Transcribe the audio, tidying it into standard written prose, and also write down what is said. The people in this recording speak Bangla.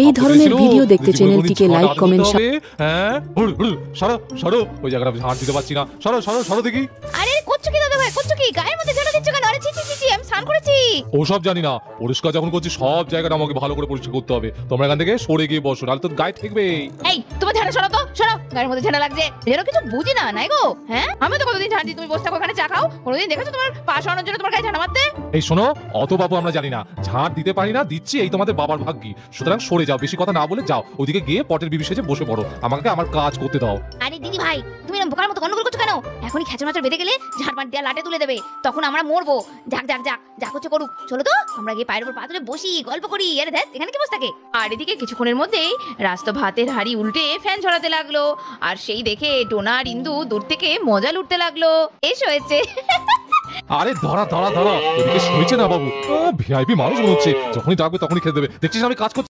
এই ধরনের ভিডিও দেখতে চ্যানেলটিকে লাইক কমেন্ট হ্যাঁ সরো সরো ওই জায়গাটা ঝাড় দিতে পারছি না, সরো সরো সরো দেখি। আরে করছো কি দাদা ভাই, করছো কি? গায়ের মধ্যে ঝাড়া দিচ্ছ কেন? আরে ছি ছি ছি, আমি স্নান করেছি। ওসব জানি না, পরিষ্কার যখন করছি সব জায়গাটা আমাকে ভালো করে পরিষ্কার করতে হবে। তোমরা এখান থেকে সরে গিয়ে বসো, নাহলে তো গায়ে ঠেকবে। এই তোমার ঝাড়া সরাও তো, সরাও। গায়ের মধ্যে ঝাড়া লাগছে, যেন কিছু বুঝি না, নাই গো? হ্যাঁ, আমি তো কতদিন ঝাড় দিই, তুমি বসে থাকো ওখানে চা খাও। কোনোদিন দেখেছো তোমার পা সরানোর জন্য তোমার গায়ে ঝাড়া মারতে? এই শোনো, অত বাবু আমরা জানি না, ঝাড় দিতে পারি না, দিচ্ছি এই তোমাদের বাবার ভাগ্যি। সুতরাং সরে যাও, বেশি কথা না বলে যাও ওইদিকে গিয়ে পটের বিবি সেজে বসে পড়ো, আমাকে আমার কাজ করতে দাও। আরে দিদি ভাই, তুমি এরকম বোকার মতো গন্ডগোল করছো কেন? এখনই খেচর মাচর বেঁধে গেলে ঝাড় দেয়া লাটে তুলে দেবে, তখন আমরা মরবো। যাক যাক যাক, যা করছে করুক, চলো তো আমরা গিয়ে পায়ের উপর পা তুলে বসি, গল্প করি। আরে দেখ এখানে কি বসে থাকে? আর এদিকে কিছুক্ষণের মধ্যেই রাস্তা ভাতের হাড়ি উল্টে ফ্যান ঝরাতে লাগলো, আর সেই দেখে টোনা আর ইন্দু দূর থেকে মজা লুটতে লাগলো। এসো হয়েছে। আরে ধরা ধরা ধরা, এদিকে সইছে না বাবু, ভিআইপি মানুষ মনে হচ্ছে, যখনই ডাকবে তখনই খেতে দেবে। দেখছিস আমি কাজ করছি।